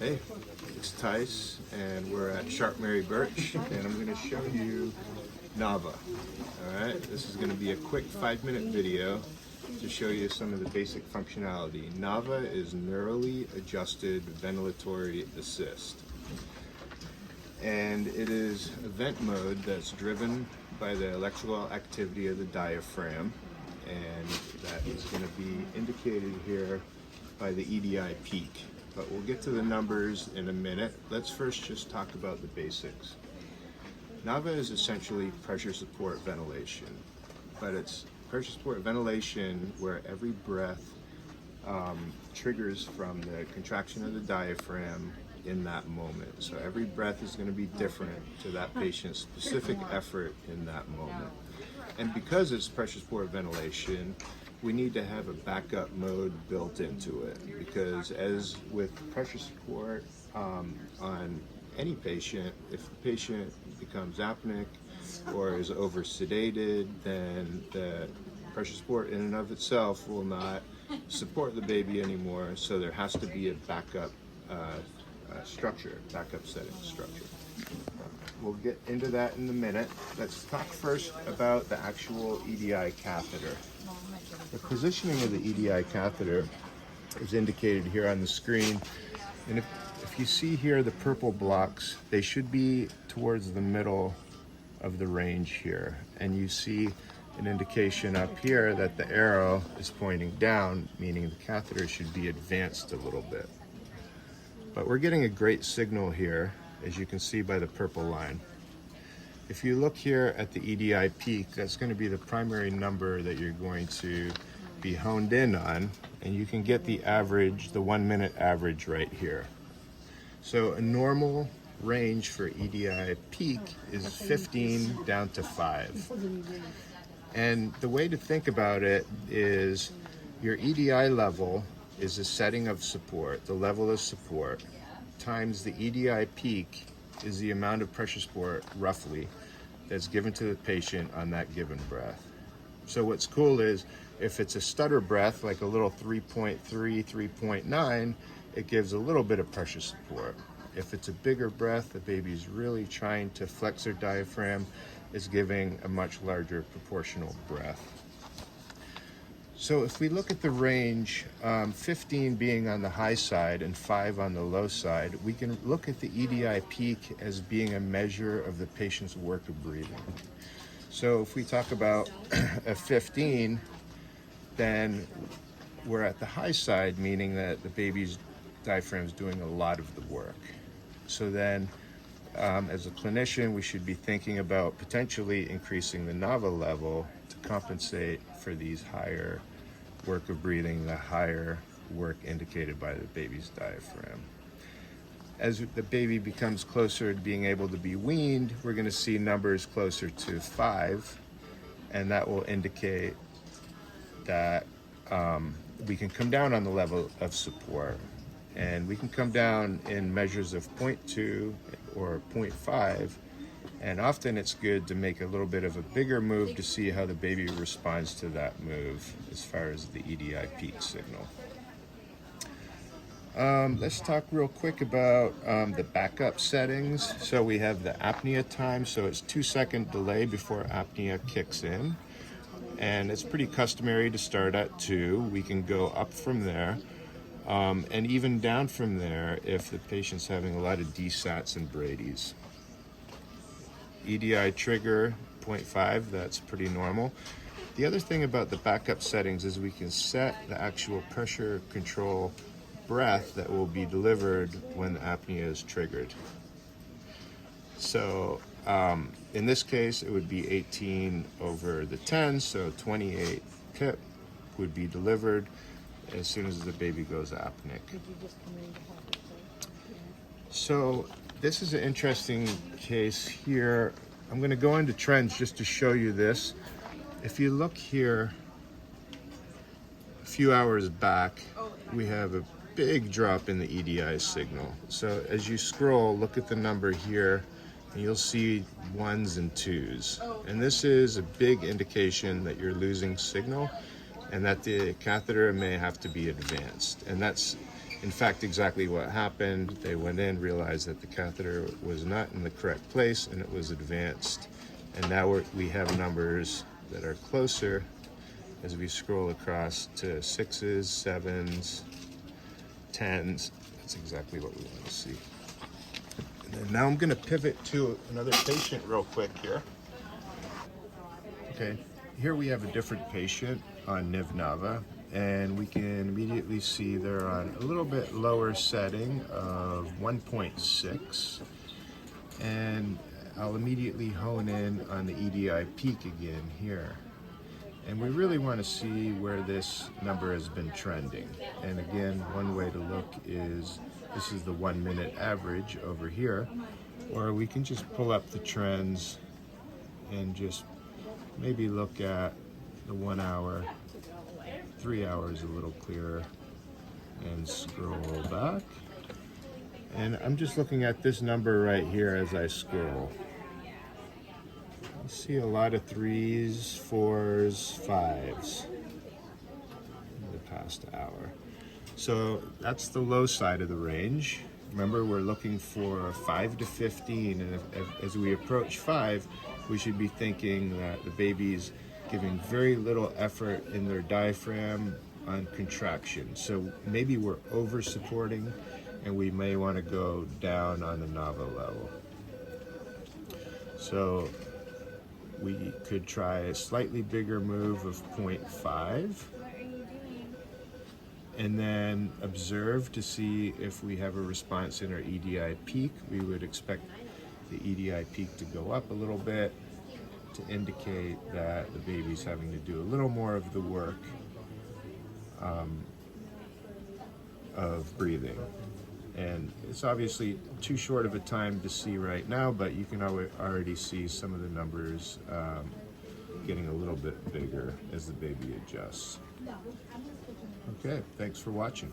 Hey, it's Tice, and we're at Sharp Mary Birch, and I'm going to show you NAVA. Alright, this is going to be a quick 5-minute video to show you some of the basic functionality. NAVA is Neurally Adjusted Ventilatory Assist, and it is a vent mode that's driven by the electrical activity of the diaphragm, and that is going to be indicated here by the EDI peak. But we'll get to the numbers in a minute. Let's first just talk about the basics. NAVA is essentially pressure support ventilation, but it's pressure support ventilation where every breath triggers from the contraction of the diaphragm in that moment. So every breath is going to be different to that patient's specific effort in that moment. And because it's pressure support ventilation, we need to have a backup mode built into it, because as with pressure support on any patient, if the patient becomes apneic or is over sedated, then the pressure support in and of itself will not support the baby anymore, so there has to be a backup structure, backup setting structure. We'll get into that in a minute. Let's talk first about the actual EDI catheter. The positioning of the EDI catheter is indicated here on the screen, and if you see here the purple blocks, they should be towards the middle of the range here, and you see an indication up here that the arrow is pointing down, meaning the catheter should be advanced a little bit. But we're getting a great signal here, as you can see by the purple line. If you look here at the EDI peak, that's going to be the primary number that you're going to be honed in on, and you can get the average, the 1 minute average right here. So a normal range for EDI peak is 15 down to 5. And the way to think about it is your EDI level is the setting of support, the level of support, times the EDI peak is the amount of pressure support, roughly, that's given to the patient on that given breath. So what's cool is, if it's a stutter breath, like a little 3.3, 3.9, it gives a little bit of pressure support. If it's a bigger breath, the baby's really trying to flex their diaphragm, is giving a much larger proportional breath. So if we look at the range, 15 being on the high side and 5 on the low side, we can look at the EDI peak as being a measure of the patient's work of breathing. So if we talk about a 15, then we're at the high side, meaning that the baby's diaphragm is doing a lot of the work. So then, as a clinician, we should be thinking about potentially increasing the NAVA level to compensate for these higher work of breathing, the higher work indicated by the baby's diaphragm. As the baby becomes closer to being able to be weaned, we're going to see numbers closer to 5, and that will indicate that we can come down on the level of support, and we can come down in measures of 0.2 or 0.5, and often it's good to make a little bit of a bigger move to see how the baby responds to that move as far as the EDI peak signal. Let's talk real quick about the backup settings. So we have the apnea time, so it's 2-second delay before apnea kicks in, and it's pretty customary to start at 2. We can go up from there, and even down from there if the patient's having a lot of DSATs and Brady's. EDI trigger 0.5, that's pretty normal. The other thing about the backup settings is we can set the actual pressure control breath that will be delivered when the apnea is triggered. So in this case, it would be 18 over the 10, so 28 pip would be delivered as soon as the baby goes apneic. So this is an interesting case here. I'm going to go into trends just to show you this. If you look here, a few hours back, we have a big drop in the EDI signal. So as you scroll, look at the number here, and you'll see 1s and 2s. And this is a big indication that you're losing signal and that the catheter may have to be advanced. And that's in fact exactly what happened. They went in, realized that the catheter was not in the correct place and it was advanced. And now we have numbers that are closer as we scroll across to 6s, 7s, 10s. That's exactly what we want to see. And then now I'm going to pivot to another patient real quick here. Okay, here we have a different patient on Niv NAVA, and we can immediately see they're on a little bit lower setting of 1.6. And I'll immediately hone in on the EDI peak again here. And we really want to see where this number has been trending. And again, one way to look is, this is the 1 minute average over here, or we can just pull up the trends and just maybe look at the 1 hour, 3 hours a little clearer, and scroll back. And I'm just looking at this number right here as I scroll. I see a lot of 3s, 4s, 5s in the past hour. So that's the low side of the range. Remember, we're looking for 5 to 15, and as we approach 5, we should be thinking that the baby's giving very little effort in their diaphragm on contraction. So maybe we're over supporting, and we may want to go down on the NAVA level. So we could try a slightly bigger move of 0.5. And then observe to see if we have a response in our EDI peak. We would expect the EDI peak to go up a little bit to indicate that the baby's having to do a little more of the work of breathing. And it's obviously too short of a time to see right now, but you can already see some of the numbers getting a little bit bigger as the baby adjusts. Okay, thanks for watching.